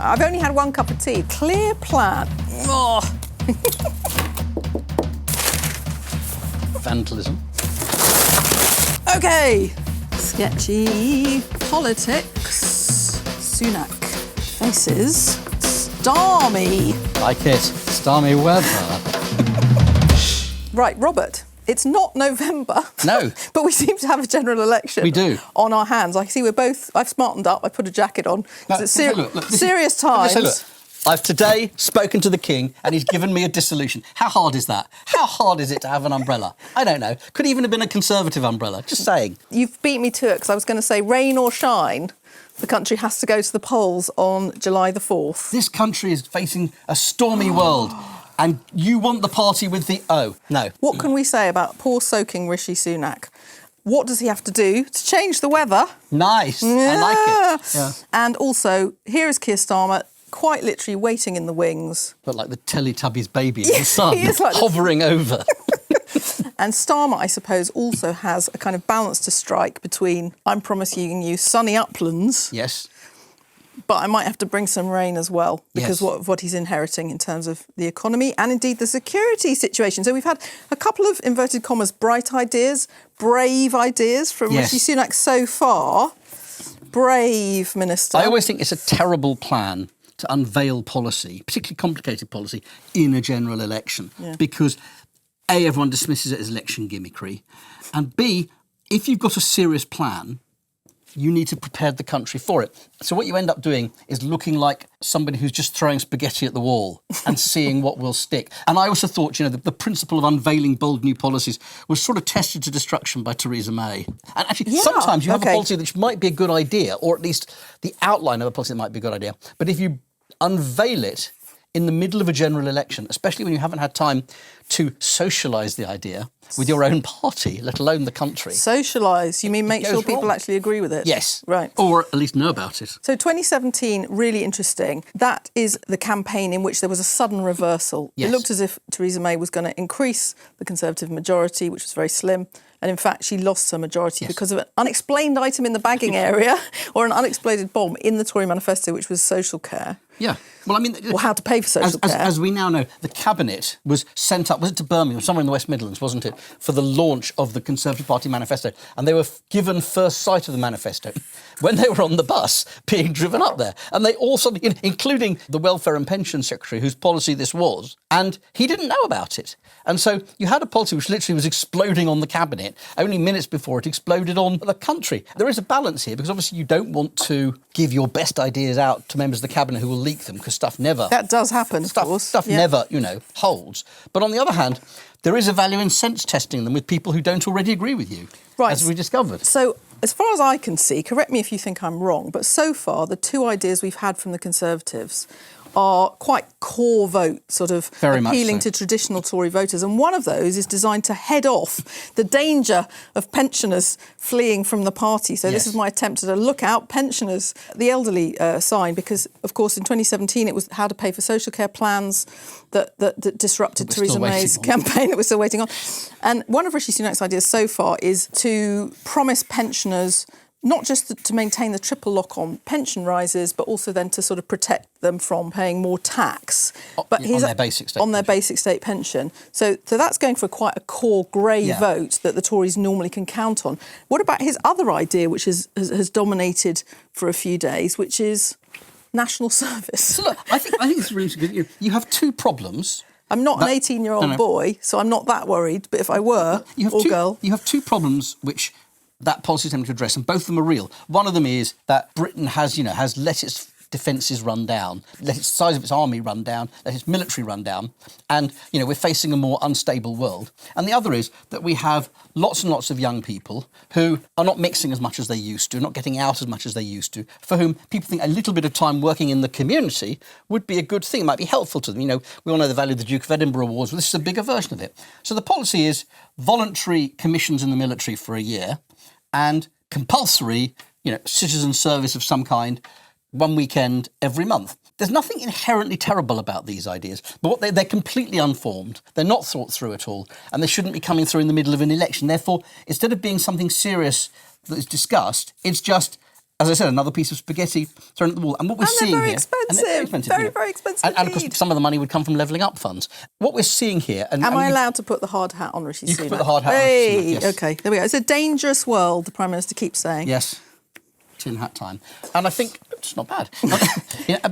I've only had one cup of tea. Clear plan. Oh. Vandalism. OK. Sketchy Politics. Sunak faces Starmy. Like it. Starmy weather. Right, Robert. It's not November. No. But we seem to have a general election. We do. On our hands. I can see we're both... I've smartened up. I put a jacket on. No, It's Look, serious times. look. I've today spoken to the King and he's given me a dissolution. How hard is that? How hard is it to have an umbrella? I don't know. Could even have been a Conservative umbrella. Just saying. You've beat me to it because I was going to say rain or shine, the country has to go to the polls on July the 4th. This country is facing a stormy world and you want the party with the O. No. What can we say about poor soaking Rishi Sunak? What does he have to do to change the weather? Nice. Yeah. I like it. Yeah. And also, here is Keir Starmer, quite literally waiting in the wings. But like the Teletubbies baby in the sun, he is like hovering over. And Starmer, I suppose, also has a kind of balance to strike between I'm promising you sunny uplands, Yes. but I might have to bring some rain as well because Yes. of what he's inheriting in terms of the economy and indeed the security situation. So we've had a couple of, inverted commas, bright ideas, brave ideas from Yes. Rishi Sunak so far. Brave minister. I always think it's a terrible plan to unveil policy, particularly complicated policy, in a general election. Yeah. Because A, everyone dismisses it as election gimmickry, and B, if you've got a serious plan, you need to prepare the country for it. So what you end up doing is looking like somebody who's just throwing spaghetti at the wall and seeing what will stick. And I also thought, the principle of unveiling bold new policies was sort of tested to destruction by Theresa May. And actually, sometimes you have a policy which might be a good idea, or at least the outline of a policy that might be a good idea. But if you unveil it in the middle of a general election, especially when you haven't had time to socialise the idea with your own party, let alone the country. Socialise? You mean make sure people wrong. actually agree with it? Yes. Right. Or at least know about it. So 2017, really interesting. That is the campaign in which there was a sudden reversal. Yes. It looked as if Theresa May was going to increase the Conservative majority, which was very slim. And in fact, she lost her majority because of an unexplained item in the bagging area or an unexploded bomb in the Tory manifesto, which was social care. Yeah. Well, I mean... Or how to pay for social care. As we now know, the Cabinet was sent up, was it to Birmingham, somewhere in the West Midlands, wasn't it, for the launch of the Conservative Party manifesto. And they were given first sight of the manifesto when they were on the bus being driven up there. And they also, including the Welfare and Pension Secretary, whose policy this was, and he didn't know about it. And so you had a policy which literally was exploding on the Cabinet. Only minutes before it exploded on the country. There is a balance here, because obviously you don't want to give your best ideas out to members of the Cabinet who will leak them, because stuff never... That does happen, of course. Stuff never, holds. But on the other hand, there is a value in sense testing them with people who don't already agree with you, as we discovered. So, as far as I can see, correct me if you think I'm wrong, but so far the two ideas we've had from the Conservatives are quite core vote, sort of Very much appealing so. to traditional Tory voters. And one of those is designed to head off the danger of pensioners fleeing from the party. So this is my attempt at a look out pensioners, the elderly sign, because, of course, in 2017 it was how to pay for social care plans that disrupted Theresa May's campaign that we're still waiting on. And one of Rishi Sunak's ideas so far is to promise pensioners not just to maintain the triple lock on pension rises, but also then to sort of protect them from paying more tax. But on their basic state on their basic state pension. So that's going for quite a core grey vote that the Tories normally can count on. What about his other idea, which has dominated for a few days, which is national service? So look, I think it's really good. You have two problems. I'm not an 18-year-old boy, so I'm not that worried. But if I were, girl... You have two problems which that policy is attempting to address, and both of them are real. One of them is that Britain has let its defences run down, let its size of its army run down, let its military run down, and, we're facing a more unstable world. And the other is that we have lots and lots of young people who are not mixing as much as they used to, not getting out as much as they used to, for whom people think a little bit of time working in the community would be a good thing, might be helpful to them. We all know the value of the Duke of Edinburgh Awards, but this is a bigger version of it. So the policy is voluntary commissions in the military for a year, and compulsory, citizen service of some kind, one weekend every month. There's nothing inherently terrible about these ideas, but they're completely unformed. They're not thought through at all, and they shouldn't be coming through in the middle of an election. Therefore, instead of being something serious that is discussed, it's just as I said, another piece of spaghetti thrown at the wall. And what we're seeing very here... expensive. And they're very expensive. Very expensive And of course, some of the money would come from levelling up funds. What we're seeing here... Am I allowed to put the hard hat on Rishi Sunak? You can put the hard hat on Rishi Sunak, yes. OK, there we go. It's a dangerous world, the Prime Minister keeps saying. Yes. Tin hat time. And I think it's not bad.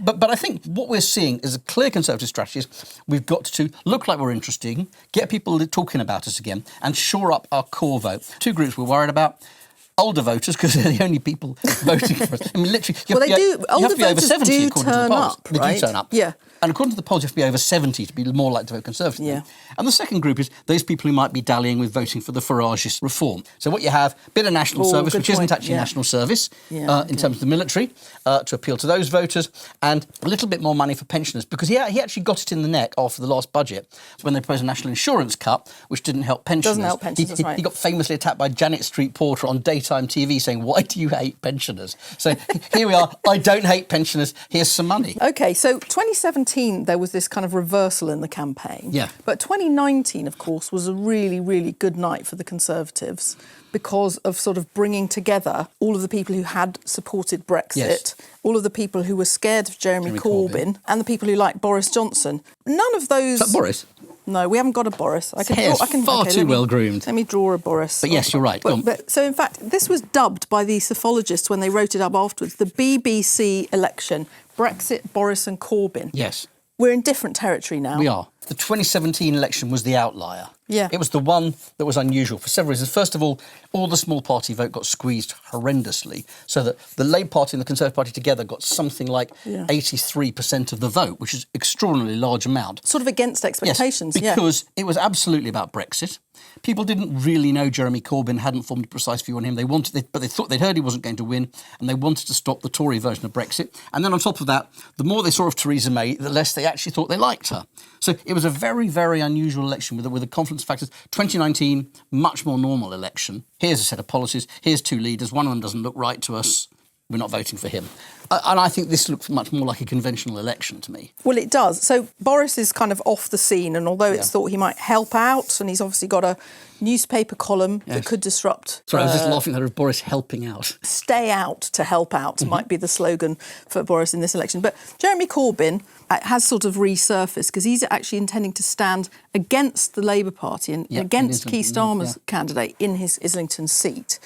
But I think what we're seeing is a clear Conservative strategy is we've got to look like we're interesting, get people talking about us again, and shore up our core vote. Two groups we're worried about. Older voters, because they're the only people voting for us. I mean, literally, you have to be over 70 according to the polls. Right? They do turn up. Yeah. And according to the polls, you have to be over 70 to be more likely to vote Conservative. Yeah. And the second group is those people who might be dallying with voting for the Farageist reform. So what you have, a bit of national service, which isn't actually national service in terms of the military, to appeal to those voters, and a little bit more money for pensioners, because he actually got it in the neck after the last budget when they proposed a national insurance cut, which didn't help pensioners. Doesn't help pensioners, that's right. He got famously attacked by Janet Street Porter on daytime TV saying, "Why do you hate pensioners?" So here we are. I don't hate pensioners. Here's some money. OK, so 2017, there was this kind of reversal in the campaign. Yeah. But 2019, of course, was a really, really good night for the Conservatives because of sort of bringing together all of the people who had supported Brexit, all of the people who were scared of Jeremy Corbyn, and the people who liked Boris Johnson. None of those... Is that Boris? No, we haven't got a Boris. I can far too well groomed. Let me draw a Boris. But yes, you're right. So, in fact, this was dubbed by the psephologists when they wrote it up afterwards, the BBC election, Brexit, Boris and Corbyn. Yes. We're in different territory now. We are. The 2017 election was the outlier. Yeah. It was the one that was unusual for several reasons. First of all the small party vote got squeezed horrendously, so that the Labour Party and the Conservative Party together got something like 83% of the vote, which is an extraordinarily large amount. Sort of against expectations, yes, because it was absolutely about Brexit. People didn't really know Jeremy Corbyn, hadn't formed a precise view on him. But they thought they'd heard he wasn't going to win, and they wanted to stop the Tory version of Brexit. And then on top of that, the more they saw of Theresa May, the less they actually thought they liked her. So it was a very, very unusual election with the confluence of factors. 2019, much more normal election. Here's a set of policies. Here's two leaders. One of them doesn't look right to us. We're not voting for him. And I think this looks much more like a conventional election to me. Well, it does. So Boris is kind of off the scene, and although it's thought he might help out, and he's obviously got a newspaper column that could disrupt... Sorry, I was just laughing at Boris helping out. Stay out to help out might be the slogan for Boris in this election. But Jeremy Corbyn has sort of resurfaced because he's actually intending to stand against the Labour Party and against Keir Starmer's candidate in his Islington seat.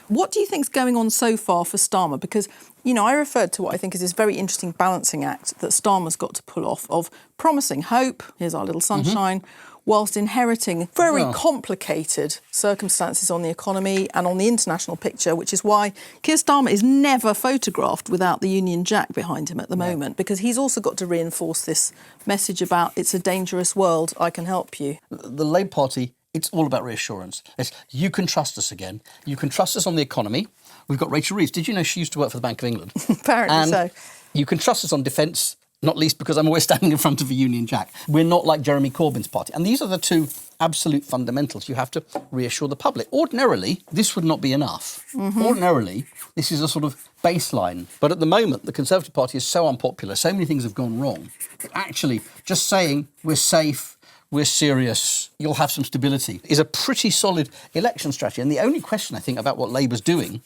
What do you think's going on so far for Starmer? Because, you know, I referred to what I think is this very interesting balancing act that Starmer's got to pull off of promising hope, here's our little sunshine, whilst inheriting very complicated circumstances on the economy and on the international picture, which is why Keir Starmer is never photographed without the Union Jack behind him at the moment, because he's also got to reinforce this message about it's a dangerous world, I can help you. The Labour Party... It's all about reassurance. You can trust us again. You can trust us on the economy. We've got Rachel Reeves. Did you know she used to work for the Bank of England? Apparently so. You can trust us on defence, not least because I'm always standing in front of a Union Jack. We're not like Jeremy Corbyn's party. And these are the two absolute fundamentals. You have to reassure the public. Ordinarily, this would not be enough. Ordinarily, this is a sort of baseline. But at the moment, the Conservative Party is so unpopular, so many things have gone wrong, that actually just saying we're safe, we're serious, you'll have some stability, is a pretty solid election strategy. And the only question, I think, about what Labour's doing,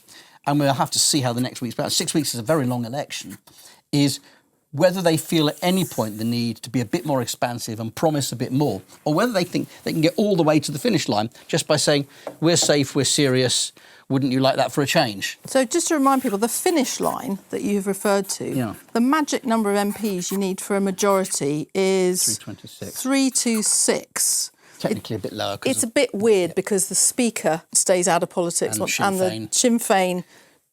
and we'll have to see how the next week's about, 6 weeks is a very long election, is whether they feel at any point the need to be a bit more expansive and promise a bit more, or whether they think they can get all the way to the finish line just by saying, we're safe, we're serious, wouldn't you like that for a change? So just to remind people, the finish line that you've referred to, the magic number of MPs you need for a majority is 326. 326. Technically a bit lower. It's a bit weird because the Speaker stays out of politics and the Sinn Féin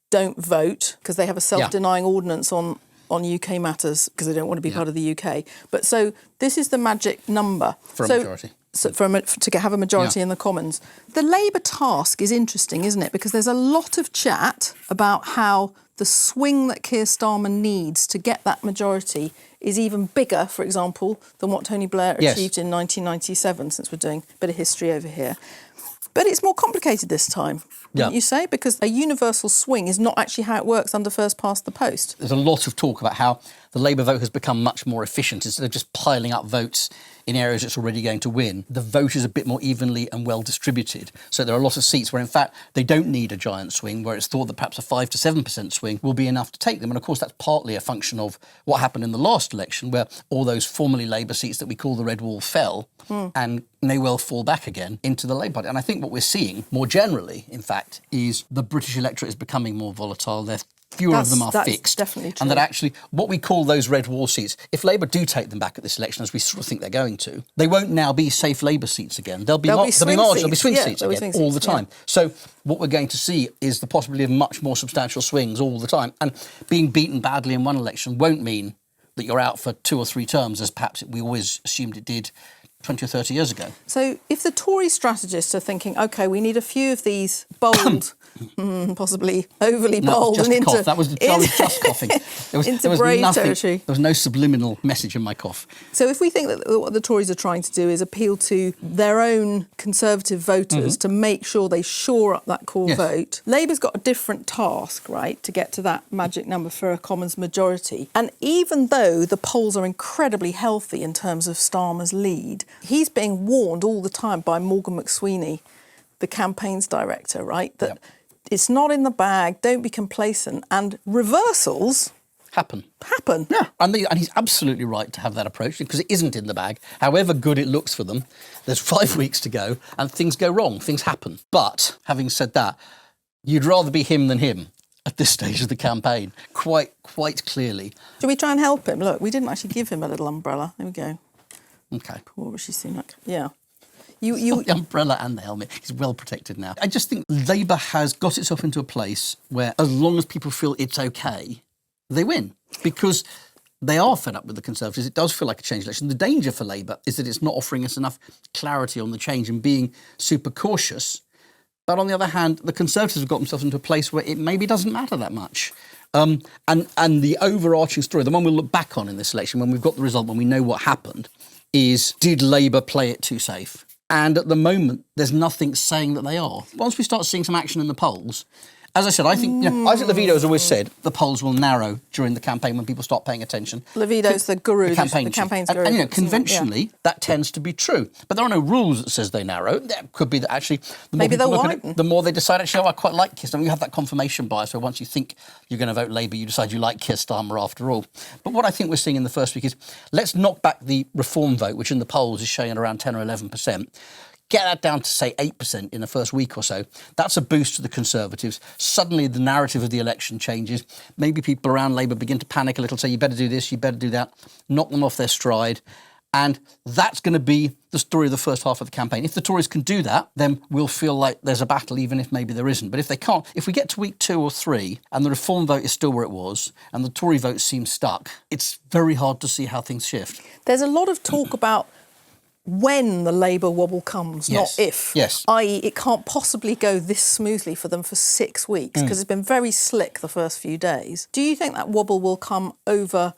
don't vote because they have a self-denying ordinance on UK matters because they don't want to be part of the UK. But so this is the magic number. For a majority. So to have a majority in the Commons. The Labour task is interesting, isn't it? Because there's a lot of chat about how the swing that Keir Starmer needs to get that majority is even bigger, for example, than what Tony Blair achieved in 1997, since we're doing a bit of history over here. But it's more complicated this time, wouldn't you say? Because a universal swing is not actually how it works under first past the post. There's a lot of talk about how the Labour vote has become much more efficient. Instead of just piling up votes in areas it's already going to win, the vote is a bit more evenly and well distributed. So there are a lot of seats where, in fact, they don't need a giant swing, where it's thought that perhaps a 5 to 7% swing will be enough to take them. And of course, that's partly a function of what happened in the last election, where all those formerly Labour seats that we call the Red Wall fell and may well fall back again into the Labour Party. And I think what we're seeing more generally, in fact, is the British electorate is becoming more volatile. Fewer of them are fixed. Definitely true. And that actually, what we call those red wall seats, if Labour do take them back at this election, as we sort of think they're going to, they won't now be safe Labour seats again. They'll be swing seats again all the time. So what we're going to see is the possibility of much more substantial swings all the time. And being beaten badly in one election won't mean that you're out for 2 or 3 terms, as perhaps we always assumed it did 20 or 30 years ago. So if the Tory strategists are thinking, OK, we need a few of these bold, possibly overly bold... Just and cough. That was just coughing. Into brave territory. There was no subliminal message in my cough. So if we think that what the Tories are trying to do is appeal to their own Conservative voters to make sure they shore up that core vote, Labour's got a different task, right, to get to that magic number for a Commons majority. And even though the polls are incredibly healthy in terms of Starmer's lead, he's being warned all the time by Morgan McSweeney, the campaigns director, right, that it's not in the bag, don't be complacent, and reversals happen. Yeah. And he's absolutely right to have that approach, because it isn't in the bag. However good it looks for them, there's 5 weeks to go and things go wrong, things happen. But having said that, you'd rather be him than him at this stage of the campaign, quite clearly. Should we try and help him? Look, we didn't actually give him a little umbrella. There we go. OK. Poor Rishi Sunak. Yeah. The umbrella and the helmet. He's well protected now. I just think Labour has got itself into a place where, as long as people feel it's OK, they win. Because they are fed up with the Conservatives. It does feel like a change election. The danger for Labour is that it's not offering us enough clarity on the change and being super cautious. But on the other hand, the Conservatives have got themselves into a place where it maybe doesn't matter that much. And the overarching story, the one we'll look back on in this election, when we've got the result, when we know what happened, is, did Labour play it too safe? And at the moment, there's nothing saying that they are. Once we start seeing some action in the polls, as I said, I think Levido has always said the polls will narrow during the campaign when people start paying attention. Levido's the guru, the campaign's guru. And conventionally, that tends to be true. But there are no rules that says they narrow. There could be that actually, the more people look at it, the more they decide, actually, I quite like Keir Starmer. You have that confirmation bias where once you think you're going to vote Labour, you decide you like Keir Starmer after all. But what I think we're seeing in the first week is, let's knock back the reform vote, which in the polls is showing at around 10 or 11%. Get that down to, say, 8% in the first week or so. That's a boost to the Conservatives. Suddenly the narrative of the election changes. Maybe people around Labour begin to panic a little, say, you better do this, you better do that, knock them off their stride. And that's going to be the story of the first half of the campaign. If the Tories can do that, then we'll feel like there's a battle, even if maybe there isn't. But if they can't, if we get to week 2 or 3 and the reform vote is still where it was and the Tory vote seems stuck, it's very hard to see how things shift. There's a lot of talk about when the Labour wobble comes, not if. Yes. I.e., it can't possibly go this smoothly for them for 6 weeks, because it's been very slick the first few days. Do you think that wobble will come over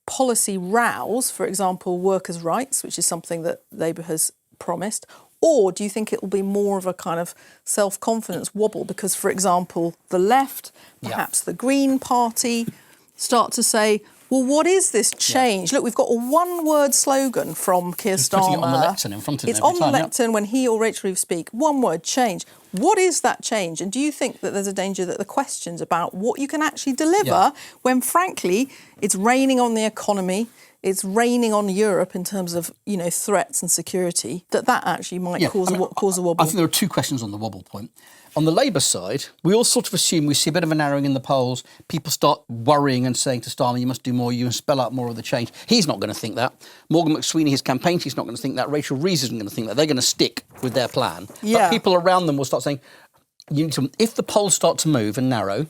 policy rows, for example, workers' rights, which is something that Labour has promised, or do you think it will be more of a kind of self-confidence wobble because, for example, the left, perhaps the Green Party, start to say, well, what is this change? Look, we've got a one-word slogan from Keir Starmer. Putting it on the lectern in front of him It's on the lectern when he or Rachel Reeves speak. One word, change. What is that change? And do you think that there's a danger that the questions about what you can actually deliver when, frankly, it's raining on the economy, it's raining on Europe in terms of, threats and security, that actually might cause a wobble? I think there are 2 questions on the wobble point. On the Labour side, we all sort of assume we see a bit of a narrowing in the polls. People start worrying and saying to Starmy, you must do more, you must spell out more of the change. He's not going to think that. Morgan McSweeney, his campaign chief's not going to think that. Rachel Reeves isn't going to think that. They're going to stick with their plan. But people around them will start saying, if the polls start to move and narrow,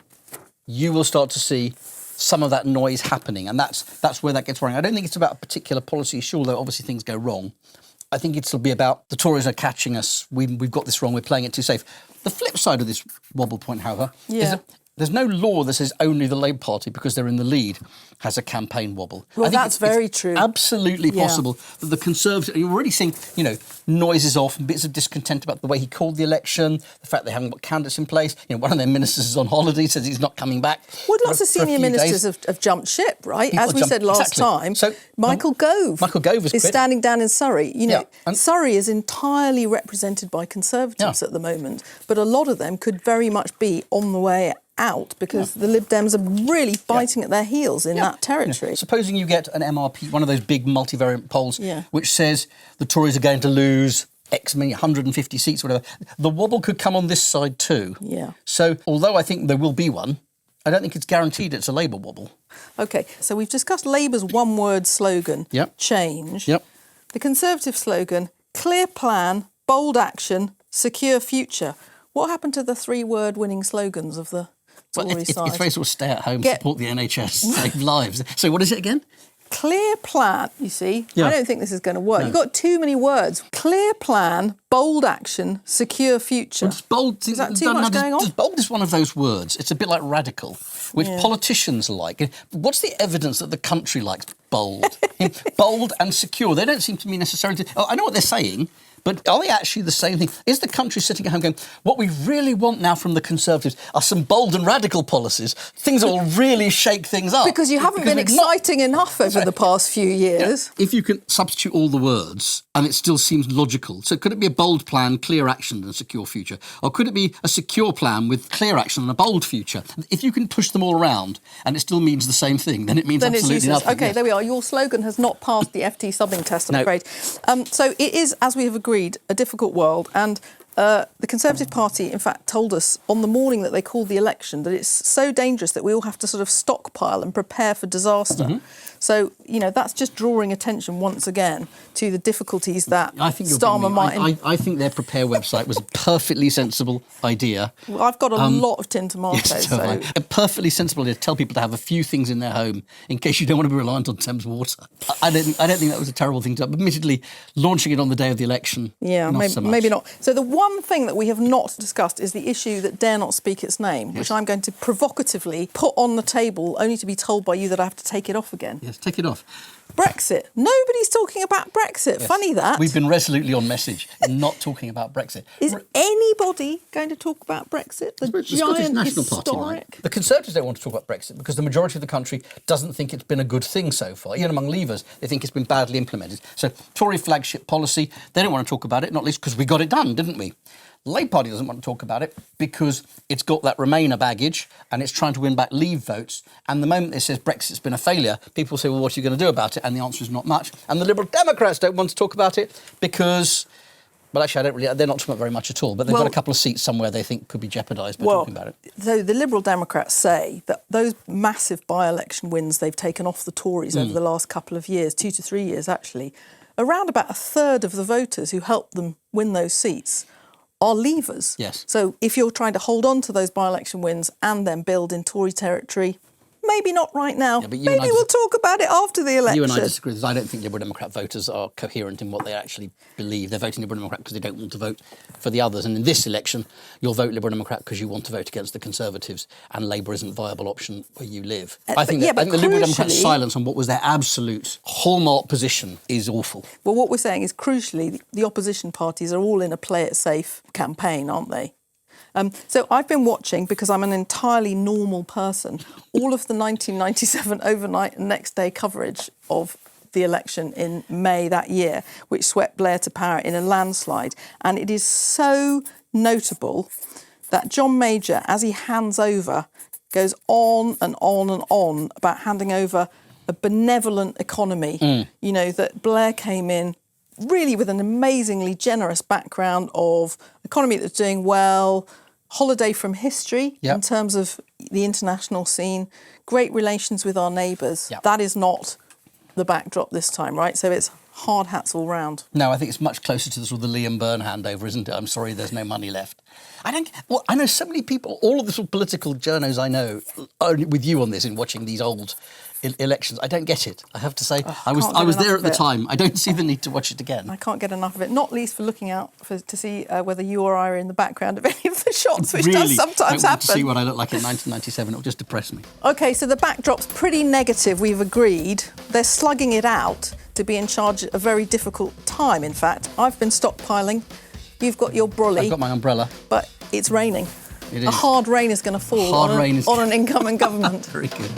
you will start to see some of that noise happening. And that's where that gets worrying. I don't think it's about a particular policy issue, although obviously things go wrong. I think it'll be about the Tories are catching us. We've got this wrong. We're playing it too safe. The flip side of this wobble point, however, is that There's no law that says only the Labour Party, because they're in the lead, has a campaign wobble. Well, I think that's very true. Absolutely possible that the Conservatives, you're already seeing, noises off and bits of discontent about the way he called the election, the fact they haven't got candidates in place. One of their ministers is on holiday, says he's not coming back. Well, lots of senior ministers have jumped ship, right? As we said last time, so, Michael Gove is standing down in Surrey. Surrey is entirely represented by Conservatives at the moment, but a lot of them could very much be on the way out because the Lib Dems are really biting at their heels in that territory. Supposing you get an MRP, one of those big multivariant polls, which says the Tories are going to lose X many 150 seats, or whatever, the wobble could come on this side too. Yeah. So although I think there will be one, I don't think it's guaranteed it's a Labour wobble. OK, so we've discussed Labour's one-word slogan, change. Yep. The Conservative slogan, clear plan, bold action, secure future. What happened to the three-word winning slogans of the Tory side? It's very sort of stay at home, support the NHS, save lives. So what is it again? Clear plan, you see. I don't think this is going to work. No. You've got too many words. Clear plan, bold action, secure future. Well, bold, is that too much going on? Bold is one of those words. It's a bit like radical, which politicians like. What's the evidence that the country likes bold? Bold and secure. They don't seem to me necessarily... I know what they're saying, but are they actually the same thing? Is the country sitting at home going, what we really want now from the Conservatives are some bold and radical policies, things that will really shake things up? Because you haven't been exciting enough over the past few years. If you can substitute all the words and it still seems logical, so could it be a bold plan, clear action and a secure future? Or could it be a secure plan with clear action and a bold future? If you can push them all around and it still means the same thing, then it means absolutely nothing. OK, there we are. Your slogan has not passed the FT subbing test, I'm afraid. So it is, as we have agreed, a difficult world, and the Conservative Party, in fact, told us on the morning that they called the election that it's so dangerous that we all have to sort of stockpile and prepare for disaster. Mm-hmm. So, that's just drawing attention once again to the difficulties that Starmer might... I think their prepare website was a perfectly sensible idea. Well, I've got a lot of tin tomatoes. Yes, so. A perfectly sensible idea to tell people to have a few things in their home in case you don't want to be reliant on Thames water. I don't think that was a terrible thing to do. Admittedly, launching it on the day of the election, maybe not. So the one thing that we have not discussed is the issue that dare not speak its name, which I'm going to provocatively put on the table, only to be told by you that I have to take it off again. Yes, take it off. Brexit. Nobody's talking about Brexit. Yes. Funny that. We've been resolutely on message in not talking about Brexit. Is anybody going to talk about Brexit? The Scottish National Party, right? The Conservatives don't want to talk about Brexit because the majority of the country doesn't think it's been a good thing so far. Even among Leavers, they think it's been badly implemented. So Tory flagship policy, they don't want to talk about it, not least because we got it done, didn't we? The Labour Party doesn't want to talk about it because it's got that Remainer baggage and it's trying to win back Leave votes. And the moment it says Brexit's been a failure, people say, well, what are you going to do about it? And the answer is not much. And the Liberal Democrats don't want to talk about it because, well, actually, they're not talking about very much at all. But they've got a couple of seats somewhere they think could be jeopardised by talking about it. So the Liberal Democrats say that those massive by-election wins they've taken off the Tories over the last couple of years, 2 to 3 years actually, around about a third of the voters who helped them win those seats are Leavers. Yes. So if you're trying to hold on to those by-election wins and then build in Tory territory, maybe not right now. Yeah, maybe we'll talk about it after the election. You and I disagree because I don't think Liberal Democrat voters are coherent in what they actually believe. They're voting Liberal Democrat because they don't want to vote for the others. And in this election, you'll vote Liberal Democrat because you want to vote against the Conservatives and Labour isn't a viable option where you live. I think the Liberal Democrats' silence on what was their absolute hallmark position is awful. Well, what we're saying is, crucially, the opposition parties are all in a play-it-safe campaign, aren't they? So I've been watching, because I'm an entirely normal person, all of the 1997 overnight and next day coverage of the election in May that year, which swept Blair to power in a landslide. And it is so notable that John Major, as he hands over, goes on and on and on about handing over a benevolent economy. That Blair came in really with an amazingly generous background of economy that's doing well, holiday from history in terms of the international scene, great relations with our neighbours. That is not the backdrop this time, right? So it's hard hats all round. No, I think it's much closer to the sort of the Liam Byrne handover, isn't it? I'm sorry, there's no money left. I know so many people, all of the sort of political journos I know, are with you on this in watching these old elections. I don't get it, I have to say. I can't was get there enough at the of it. time. I don't see the need to watch it again. I can't get enough of it, not least for looking out to see whether you or I are in the background of any of the shots, which Really, does sometimes I want happen. to see what I look like in 1997. It'll just depress me. OK, so the backdrop's pretty negative, we've agreed. They're slugging it out to be in charge at a very difficult time, in fact. I've been stockpiling. You've got your brolly. I've got my umbrella. But it's raining. It is. A hard rain is going to fall on an incoming government. Very good.